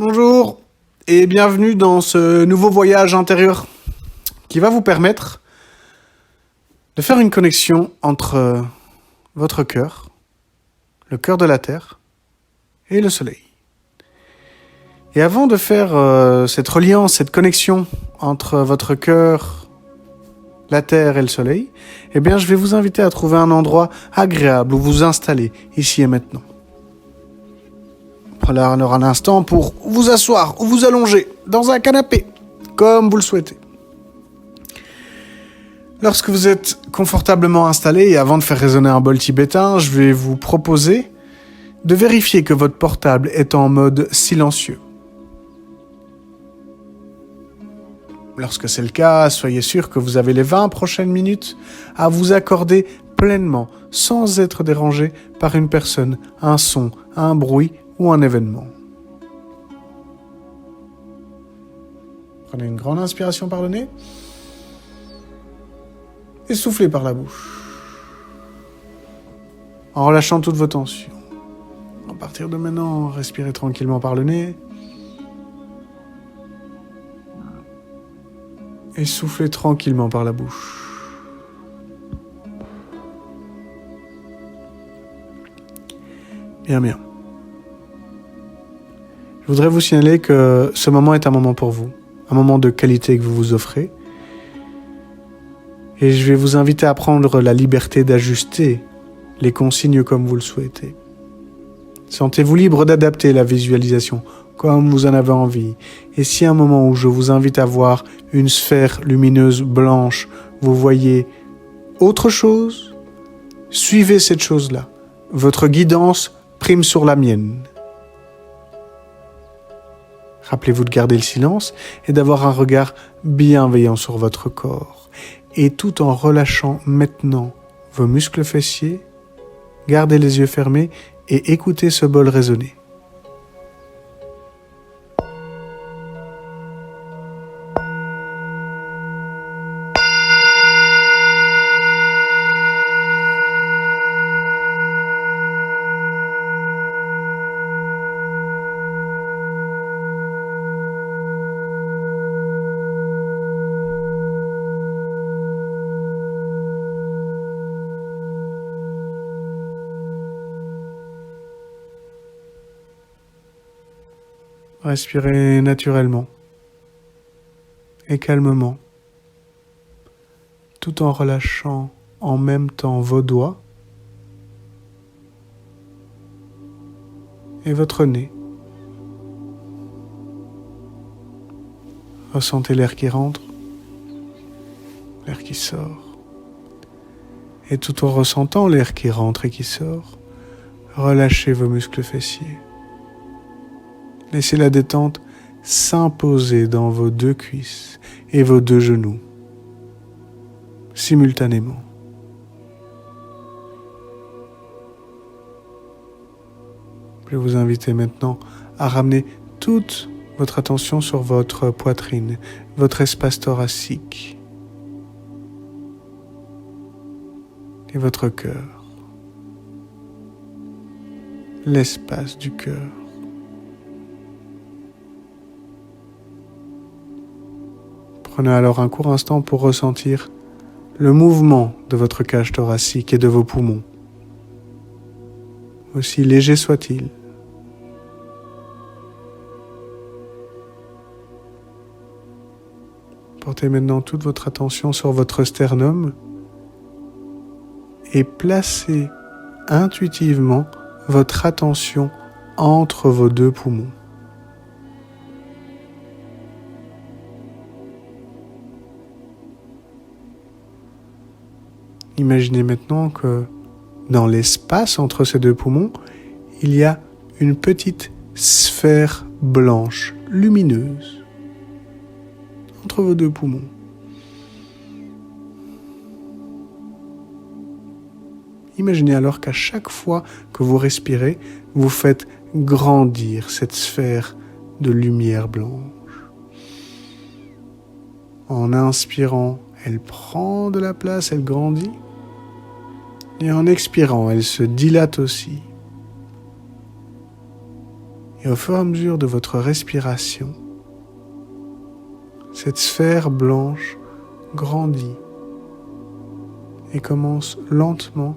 Bonjour et bienvenue dans ce nouveau voyage intérieur qui va vous permettre de faire une connexion entre votre cœur, le cœur de la Terre et le Soleil. Et avant de faire cette reliance, cette connexion entre votre cœur, la Terre et le Soleil, eh bien je vais vous inviter à trouver un endroit agréable où vous installer ici et maintenant. Prenez alors un instant pour vous asseoir ou vous allonger dans un canapé, comme vous le souhaitez. Lorsque vous êtes confortablement installé et avant de faire résonner un bol tibétain, je vais vous proposer de vérifier que votre portable est en mode silencieux. Lorsque c'est le cas, soyez sûr que vous avez les 20 prochaines minutes à vous accorder pleinement, sans être dérangé par une personne, un son, un bruit ou un événement. Prenez une grande inspiration par le nez et soufflez par la bouche, en relâchant toutes vos tensions. À partir de maintenant, respirez tranquillement par le nez et soufflez tranquillement par la bouche. Bien, bien. Je voudrais vous signaler que ce moment est un moment pour vous, un moment de qualité que vous vous offrez. Et je vais vous inviter à prendre la liberté d'ajuster les consignes comme vous le souhaitez. Sentez-vous libre d'adapter la visualisation comme vous en avez envie. Et si à un moment où je vous invite à voir une sphère lumineuse blanche, vous voyez autre chose, suivez cette chose-là. Votre guidance prime sur la mienne. Rappelez-vous de garder le silence et d'avoir un regard bienveillant sur votre corps. Et tout en relâchant maintenant vos muscles fessiers, gardez les yeux fermés et écoutez ce bol résonner. Respirez naturellement et calmement, tout en relâchant en même temps vos doigts et votre nez. Ressentez l'air qui rentre, l'air qui sort. Et tout en ressentant l'air qui rentre et qui sort, relâchez vos muscles fessiers. Laissez la détente s'imposer dans vos deux cuisses et vos deux genoux, simultanément. Je vais vous inviter maintenant à ramener toute votre attention sur votre poitrine, votre espace thoracique et votre cœur, l'espace du cœur. Prenez alors un court instant pour ressentir le mouvement de votre cage thoracique et de vos poumons, aussi léger soit-il. Portez maintenant toute votre attention sur votre sternum et placez intuitivement votre attention entre vos deux poumons. Imaginez maintenant que dans l'espace entre ces deux poumons, il y a une petite sphère blanche, lumineuse, entre vos deux poumons. Imaginez alors qu'à chaque fois que vous respirez, vous faites grandir cette sphère de lumière blanche. En inspirant, elle prend de la place, elle grandit. Et en expirant, elle se dilate aussi. Et au fur et à mesure de votre respiration, cette sphère blanche grandit et commence lentement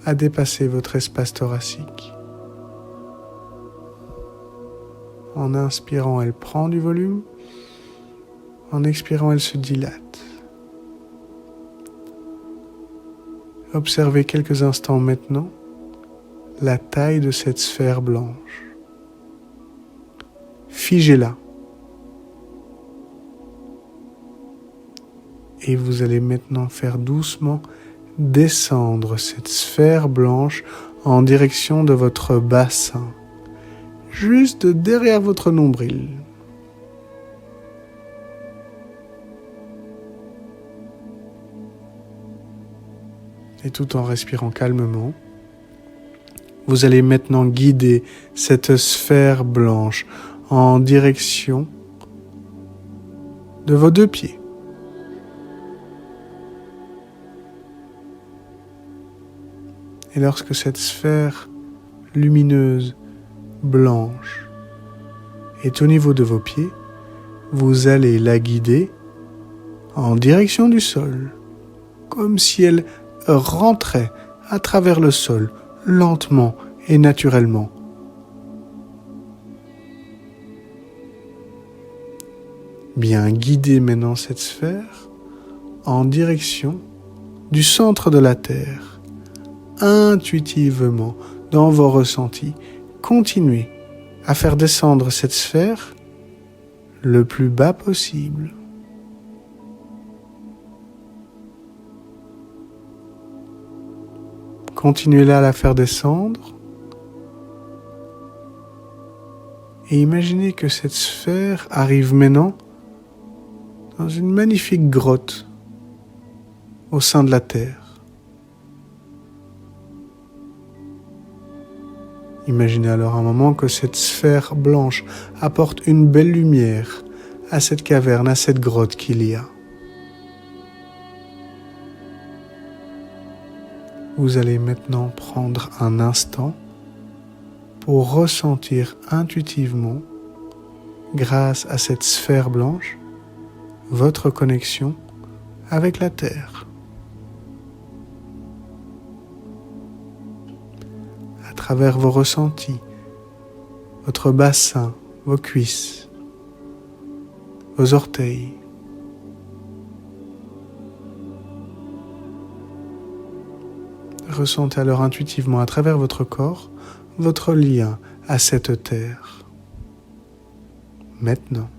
à dépasser votre espace thoracique. En inspirant, elle prend du volume. En expirant, elle se dilate. Observez quelques instants maintenant la taille de cette sphère blanche. Figez-la. Et vous allez maintenant faire doucement descendre cette sphère blanche en direction de votre bassin, juste derrière votre nombril. Et tout en respirant calmement, vous allez maintenant guider cette sphère blanche en direction de vos 2 pieds. Et lorsque cette sphère lumineuse, blanche, est au niveau de vos pieds, vous allez la guider en direction du sol, comme si elle rentrait à travers le sol, lentement et naturellement. Bien, guidez maintenant cette sphère en direction du centre de la Terre. Intuitivement, dans vos ressentis, continuez à faire descendre cette sphère le plus bas possible. Continuez là à la faire descendre et imaginez que cette sphère arrive maintenant dans une magnifique grotte au sein de la Terre. Imaginez alors un moment que cette sphère blanche apporte une belle lumière à cette caverne, à cette grotte qu'il y a. Vous allez maintenant prendre un instant pour ressentir intuitivement, grâce à cette sphère blanche, votre connexion avec la Terre. À travers vos ressentis, votre bassin, vos cuisses, vos orteils. Ressentez alors intuitivement à travers votre corps votre lien à cette terre. Maintenant.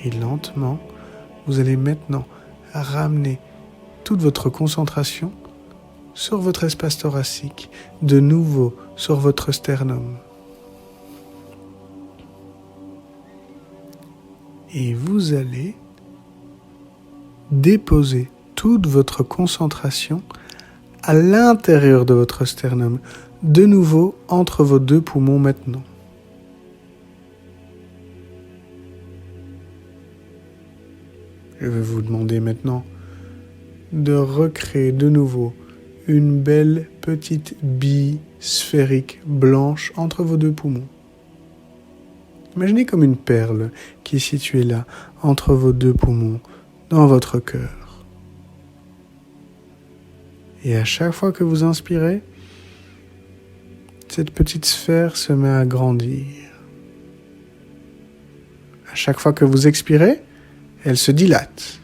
Et lentement, vous allez maintenant ramener toute votre concentration sur votre espace thoracique, de nouveau sur votre sternum. Et vous allez déposer toute votre concentration à l'intérieur de votre sternum, de nouveau entre vos 2 poumons maintenant. Je vais vous demander maintenant de recréer de nouveau une belle petite bille sphérique blanche entre vos 2 poumons. Imaginez comme une perle qui est située là, entre vos 2 poumons, dans votre cœur. Et à chaque fois que vous inspirez, cette petite sphère se met à grandir. À chaque fois que vous expirez, Elle se dilate.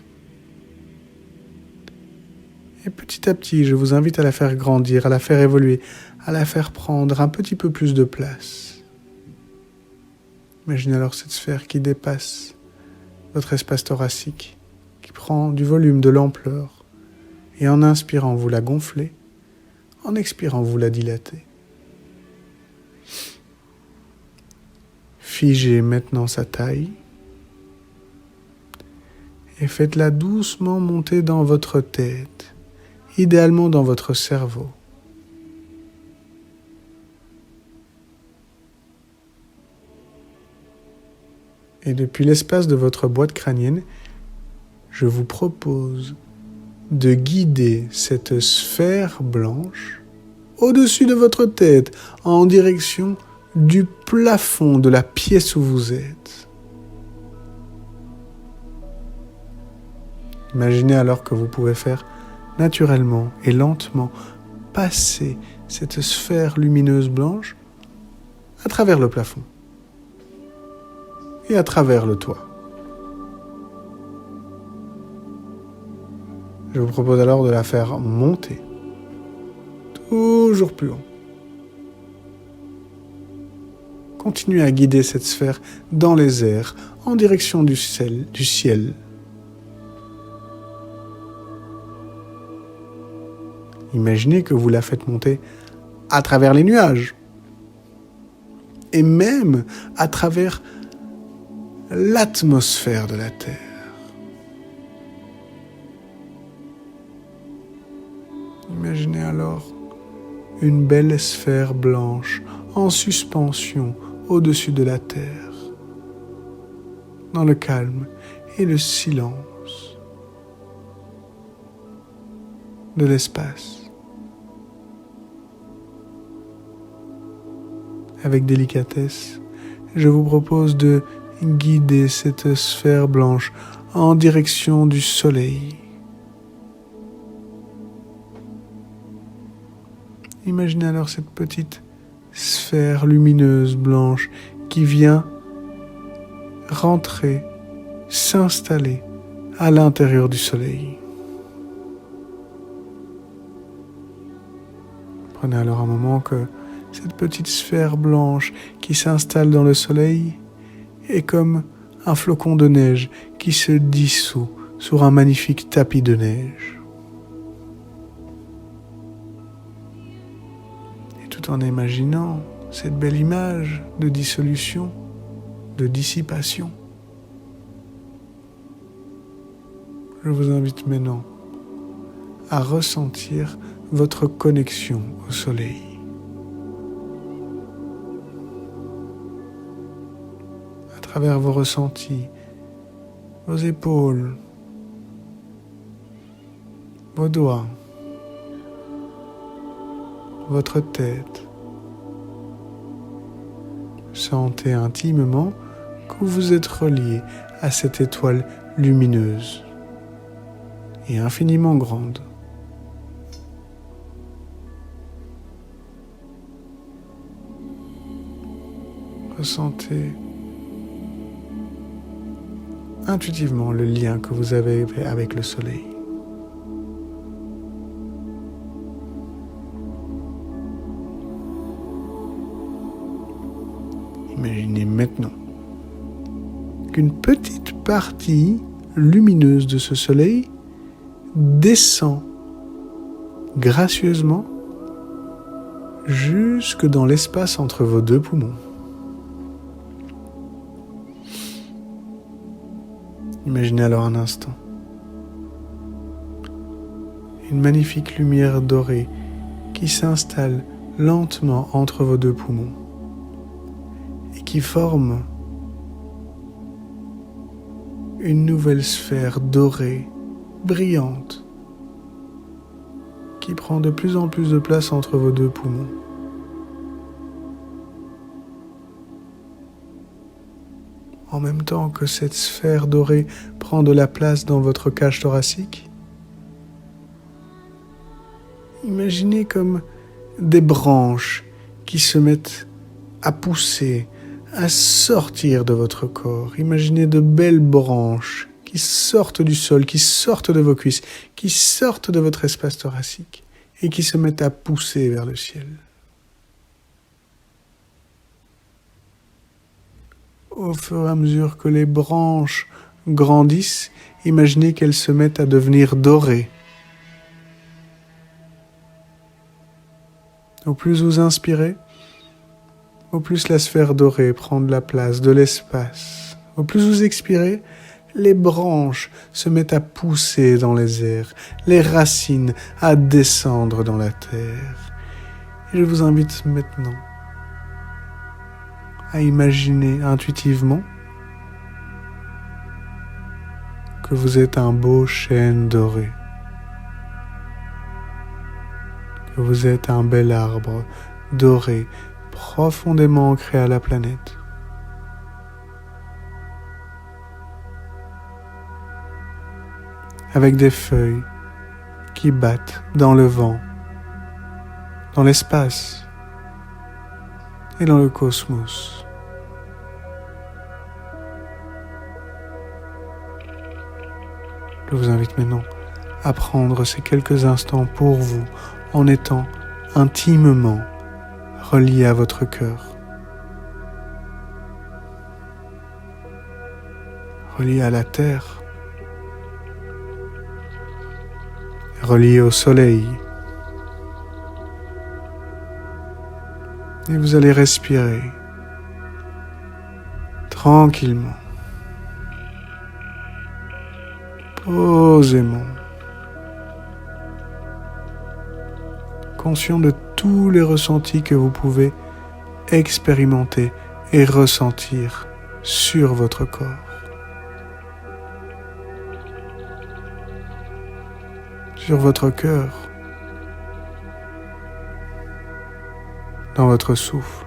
Et petit à petit, je vous invite à la faire grandir, à la faire évoluer, à la faire prendre un petit peu plus de place. Imaginez alors cette sphère qui dépasse votre espace thoracique, qui prend du volume, de l'ampleur, et en inspirant, vous la gonflez, en expirant, vous la dilatez. Figez maintenant sa taille et faites-la doucement monter dans votre tête, idéalement dans votre cerveau. Et depuis l'espace de votre boîte crânienne, je vous propose de guider cette sphère blanche au-dessus de votre tête, en direction du plafond de la pièce où vous êtes. Imaginez alors que vous pouvez faire naturellement et lentement passer cette sphère lumineuse blanche à travers le plafond et à travers le toit. Je vous propose alors de la faire monter, toujours plus haut. Continuez à guider cette sphère dans les airs, en direction du ciel. Imaginez que vous la faites monter à travers les nuages, et même à travers l'atmosphère de la Terre. Imaginez alors une belle sphère blanche en suspension au-dessus de la terre, dans le calme et le silence de l'espace. Avec délicatesse, je vous propose de guider cette sphère blanche en direction du soleil. Imaginez alors cette petite sphère lumineuse blanche qui vient rentrer, s'installer à l'intérieur du soleil. Prenez alors un moment que cette petite sphère blanche qui s'installe dans le soleil est comme un flocon de neige qui se dissout sur un magnifique tapis de neige. Tout en imaginant cette belle image de dissolution, de dissipation, je vous invite maintenant à ressentir votre connexion au soleil. À travers vos ressentis, vos épaules, vos doigts, votre tête. Sentez intimement que vous êtes relié à cette étoile lumineuse et infiniment grande. Ressentez intuitivement le lien que vous avez avec le soleil. Imaginez maintenant qu'une petite partie lumineuse de ce soleil descend gracieusement jusque dans l'espace entre vos deux poumons. Imaginez alors un instant une magnifique lumière dorée qui s'installe lentement entre vos deux poumons et qui forme une nouvelle sphère dorée, brillante, qui prend de plus en plus de place entre vos deux poumons. En même temps que cette sphère dorée prend de la place dans votre cage thoracique, imaginez comme des branches qui se mettent à pousser, à sortir de votre corps. Imaginez de belles branches qui sortent du sol, qui sortent de vos cuisses, qui sortent de votre espace thoracique et qui se mettent à pousser vers le ciel. Au fur et à mesure que les branches grandissent, imaginez qu'elles se mettent à devenir dorées. Au plus vous inspirez, au plus la sphère dorée prend de la place, de l'espace. Au plus vous expirez, les branches se mettent à pousser dans les airs, les racines à descendre dans la terre. Et je vous invite maintenant à imaginer intuitivement que vous êtes un beau chêne doré, que vous êtes un bel arbre doré, profondément ancré à la planète. Avec des feuilles qui battent dans le vent, dans l'espace et dans le cosmos. Je vous invite maintenant à prendre ces quelques instants pour vous en étant intimement relié à votre cœur, relié à la terre, relié au soleil. Et vous allez respirer tranquillement, posément, conscient de tous les ressentis que vous pouvez expérimenter et ressentir sur votre corps. Sur votre cœur, dans votre souffle.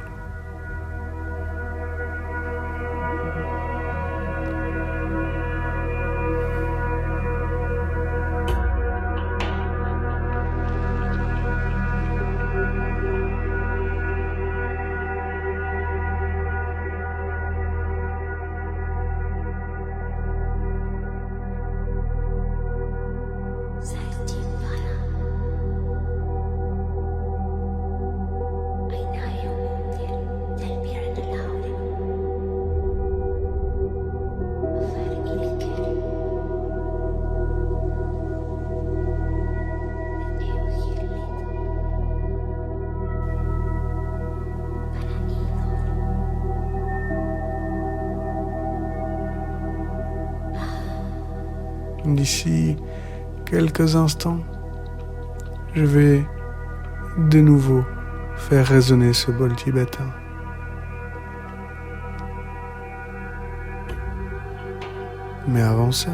D'ici quelques instants, je vais de nouveau faire résonner ce bol tibétain. Mais avant ça,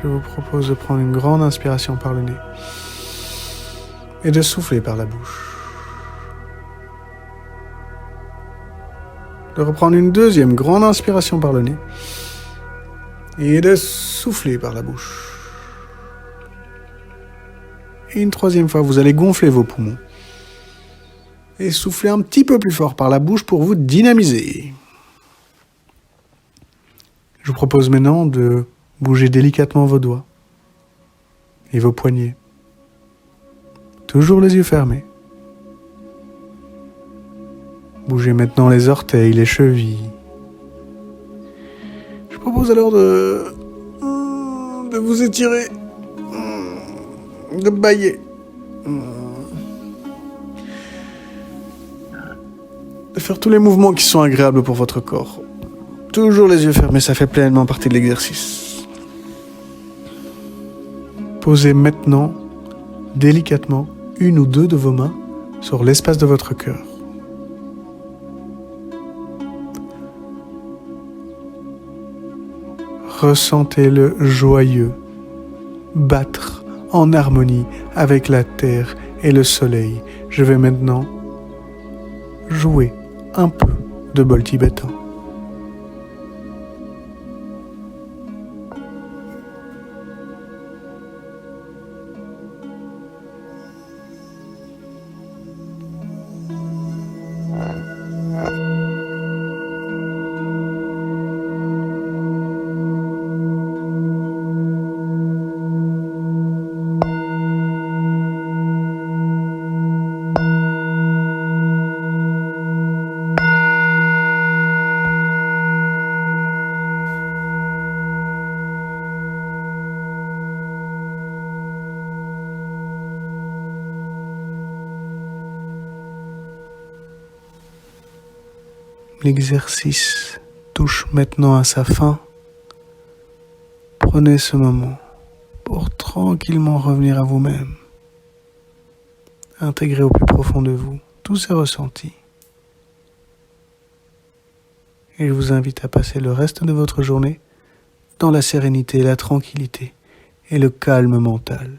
je vous propose de prendre une grande inspiration par le nez et de souffler par la bouche. De reprendre une deuxième grande inspiration par le nez et de souffler par la bouche. Et une troisième fois, vous allez gonfler vos poumons et souffler un petit peu plus fort par la bouche pour vous dynamiser. Je vous propose maintenant de bouger délicatement vos doigts et vos poignets. Toujours les yeux fermés. Bougez maintenant les orteils, les chevilles. Je vous propose alors de vous étirer, de bâiller, de faire tous les mouvements qui sont agréables pour votre corps. Toujours les yeux fermés, ça fait pleinement partie de l'exercice. Posez maintenant, délicatement, une ou deux de vos mains sur l'espace de votre cœur. Ressentez-le joyeux, battre en harmonie avec la terre et le soleil. Je vais maintenant jouer un peu de bol tibétain. L'exercice touche maintenant à sa fin. Prenez ce moment pour tranquillement revenir à vous-même. Intégrez au plus profond de vous tous ces ressentis. Et je vous invite à passer le reste de votre journée dans la sérénité, la tranquillité et le calme mental.